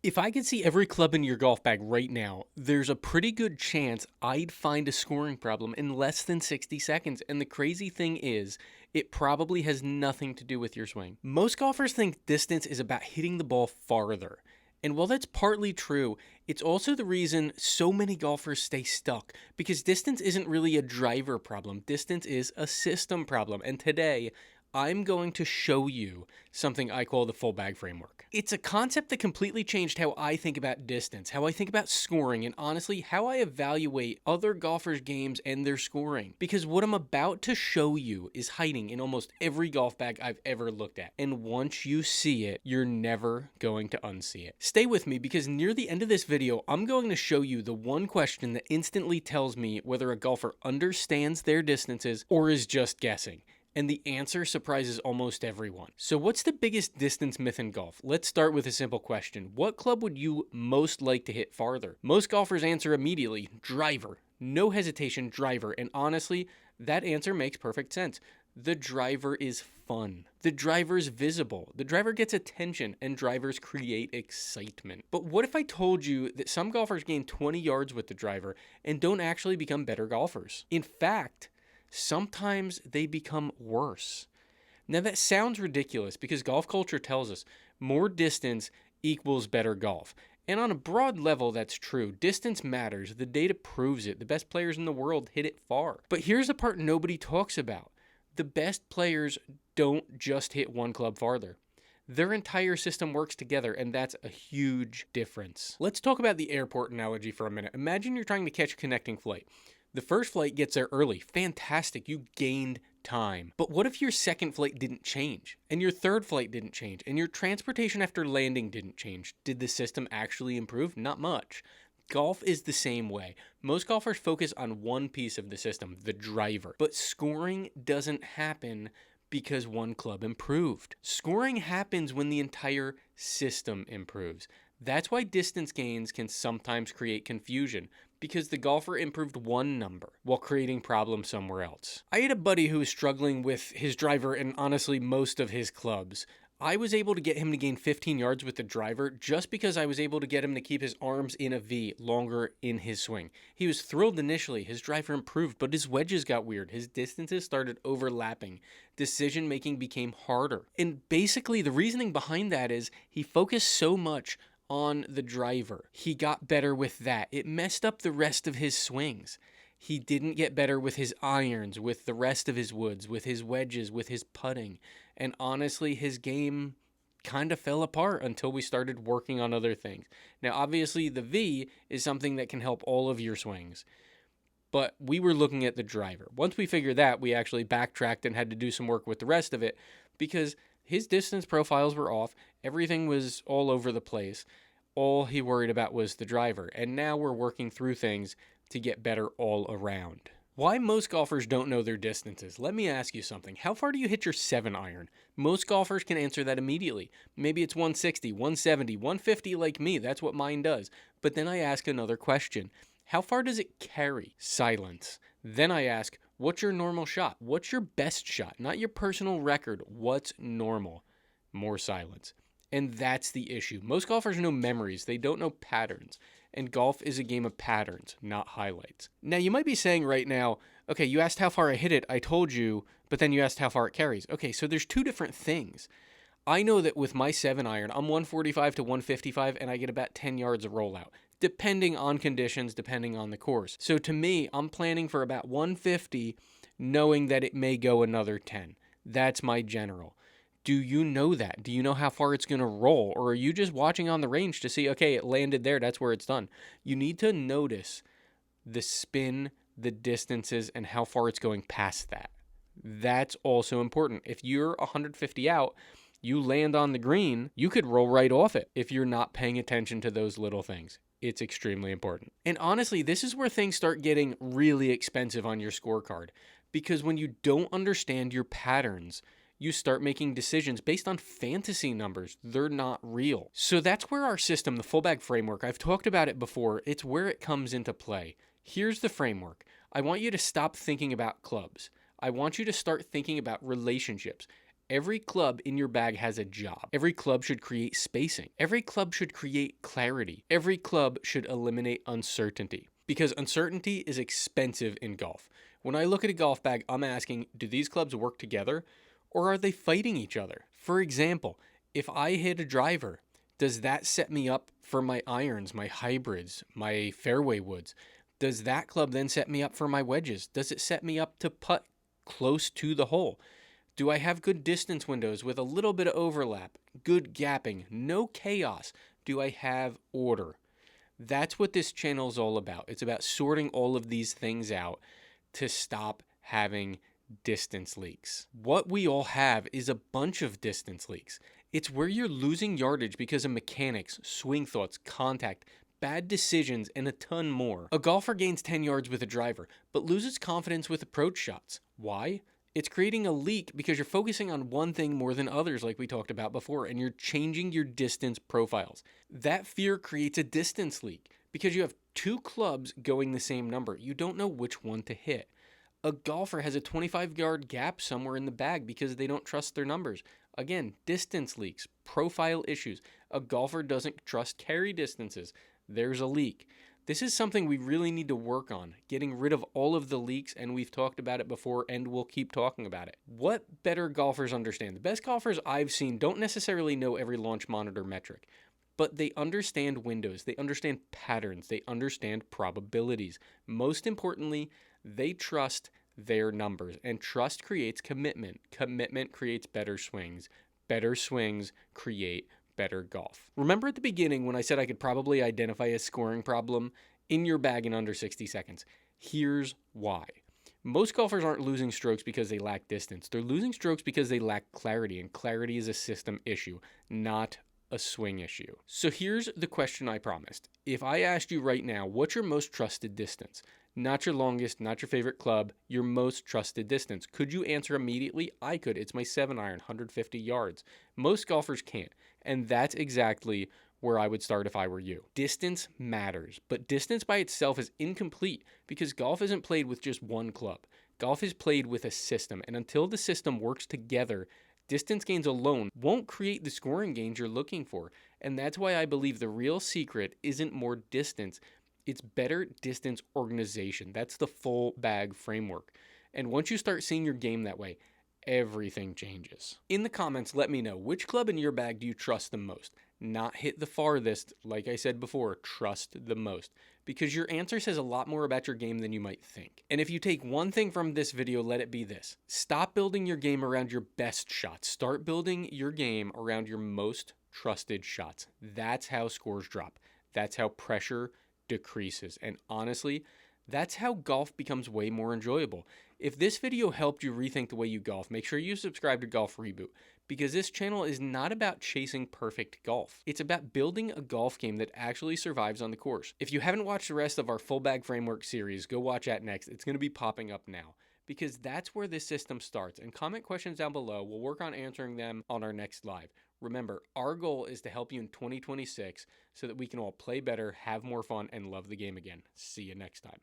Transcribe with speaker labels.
Speaker 1: If I could see every club in your golf bag right now, there's a pretty good chance I'd find a scoring problem in less than 60 seconds. And the crazy thing is, it probably has nothing to do with your swing. Most golfers think distance is about hitting the ball farther. And while that's partly true, it's also the reason so many golfers stay stuck, because distance isn't really a driver problem. Distance is a system problem. And today, I'm going to show you something I call the full bag framework. It's a concept that completely changed how I think about distance, how I think about scoring, and honestly, how I evaluate other golfers' games and their scoring. Because what I'm about to show you is hiding in almost every golf bag I've ever looked at. And once you see it, you're never going to unsee it. Stay with me, because near the end of this video, I'm going to show you the one question that instantly tells me whether a golfer understands their distances or is just guessing. And the answer surprises almost everyone. So what's the biggest distance myth in golf? Let's start with a simple question. What club would you most like to hit farther? Most golfers answer immediately, driver. No hesitation, driver. And honestly, that answer makes perfect sense. The driver is fun. The driver's visible. The driver gets attention, and drivers create excitement. But what if I told you that some golfers gain 20 yards with the driver and don't actually become better golfers? In fact, sometimes they become worse. Now that sounds ridiculous, because golf culture tells us more distance equals better golf. And on a broad level, that's true. Distance matters. The data proves it. The best players in the world hit it far. But here's the part nobody talks about. The best players don't just hit one club farther. Their entire system works together, and that's a huge difference. Let's talk about the airport analogy for a minute. Imagine you're trying to catch a connecting flight. The first flight gets there early. Fantastic, you gained time. But what if your second flight didn't change? And your third flight didn't change? And your transportation after landing didn't change? Did the system actually improve? Not much. Golf is the same way. Most golfers focus on one piece of the system, the driver. But scoring doesn't happen because one club improved. Scoring happens when the entire system improves. That's why distance gains can sometimes create confusion, because the golfer improved one number while creating problems somewhere else. I had a buddy who was struggling with his driver and honestly most of his clubs. I was able to get him to gain 15 yards with the driver just because I was able to get him to keep his arms in a V longer in his swing. He was thrilled initially. His driver improved, but his wedges got weird. His distances started overlapping. Decision making became harder. And basically the reasoning behind that is he focused so much on the driver. He got better with that. It messed up the rest of his swings. He didn't get better with his irons, with the rest of his woods, with his wedges, with his putting. And honestly, his game kind of fell apart until we started working on other things. Now, obviously, the V is something that can help all of your swings. But we were looking at the driver. Once we figured that, we actually backtracked and had to do some work with the rest of it, because his distance profiles were off. Everything was all over the place. All he worried about was the driver. And now we're working through things to get better all around. Why most golfers don't know their distances? Let me ask you something. How far do you hit your 7-iron? Most golfers can answer that immediately. Maybe it's 160, 170, 150 like me. That's what mine does. But then I ask another question. How far does it carry? Silence. Then I ask, what's your normal shot? What's your best shot? Not your personal record. What's normal? More silence. And that's the issue. Most golfers know memories. They don't know patterns. And golf is a game of patterns, not highlights. Now, you might be saying right now, okay, you asked how far I hit it. I told you, but then you asked how far it carries. Okay, so there's two different things. I know that with my 7-iron, I'm 145 to 155, and I get about 10 yards of rollout, depending on conditions, depending on the course. So to me, I'm planning for about 150, knowing that it may go another 10. That's my general. Do you know that? Do you know how far it's going to roll? Or are you just watching on the range to see, okay, it landed there, that's where it's done? You need to notice the spin, the distances, and how far it's going past that. That's also important. If you're 150 out, you land on the green, you could roll right off it if you're not paying attention to those little things. It's extremely important. And honestly, this is where things start getting really expensive on your scorecard, because when you don't understand your patterns, you start making decisions based on fantasy numbers. They're not real. So that's where our system, the full bag framework, I've talked about it before, it's where it comes into play. Here's the framework. I want you to stop thinking about clubs. I want you to start thinking about relationships. Every club in your bag has a job. Every club should create spacing. Every club should create clarity. Every club should eliminate uncertainty, because uncertainty is expensive in golf. When I look at a golf bag, I'm asking, do these clubs work together or are they fighting each other? For example, if I hit a driver, does that set me up for my irons, my hybrids, my fairway woods? Does that club then set me up for my wedges? Does it set me up to putt close to the hole? Do I have good distance windows with a little bit of overlap, good gapping, no chaos? Do I have order? That's what this channel is all about. It's about sorting all of these things out to stop having distance leaks. What we all have is a bunch of distance leaks. It's where you're losing yardage because of mechanics, swing thoughts, contact, bad decisions, and a ton more. A golfer gains 10 yards with a driver, but loses confidence with approach shots. Why? It's creating a leak because you're focusing on one thing more than others, like we talked about before, and you're changing your distance profiles. That fear creates a distance leak because you have two clubs going the same number. You don't know which one to hit. A golfer has a 25-yard gap somewhere in the bag because they don't trust their numbers. Again, distance leaks, profile issues. A golfer doesn't trust carry distances. There's a leak. This is something we really need to work on, getting rid of all of the leaks, and we've talked about it before, and we'll keep talking about it. What better golfers understand? The best golfers I've seen don't necessarily know every launch monitor metric, but they understand windows, they understand patterns, they understand probabilities. Most importantly, they trust their numbers, and trust creates commitment. Commitment creates better swings. Better swings create better golf. Remember at the beginning when I said I could probably identify a scoring problem in your bag in under 60 seconds? Here's why. Most golfers aren't losing strokes because they lack distance. They're losing strokes because they lack clarity, and clarity is a system issue, not a swing issue. So here's the question I promised. If I asked you right now, what's your most trusted distance? Not your longest, not your favorite club, your most trusted distance. Could you answer immediately? I could. It's my 7-iron, 150 yards. Most golfers can't. And that's exactly where I would start if I were you. Distance matters, but distance by itself is incomplete because golf isn't played with just one club. Golf is played with a system, and until the system works together, distance gains alone won't create the scoring gains you're looking for. And that's why I believe the real secret isn't more distance. It's better distance organization. That's the full bag framework. And once you start seeing your game that way, everything changes. In the comments, let me know, which club in your bag do you trust the most? Not hit the farthest, like I said before, trust the most. Because your answer says a lot more about your game than you might think. And if you take one thing from this video, let it be this. Stop building your game around your best shots. Start building your game around your most trusted shots. That's how scores drop. That's how pressure decreases. And honestly, that's how golf becomes way more enjoyable. If this video helped you rethink the way you golf, make sure you subscribe to Golf Reboot, because this channel is not about chasing perfect golf. It's about building a golf game that actually survives on the course. If you haven't watched the rest of our full bag framework series, go watch that next. It's going to be popping up now, because that's where this system starts. And comment questions down below. We'll work on answering them on our next live. Remember, our goal is to help you in 2026 so that we can all play better, have more fun, and love the game again. See you next time.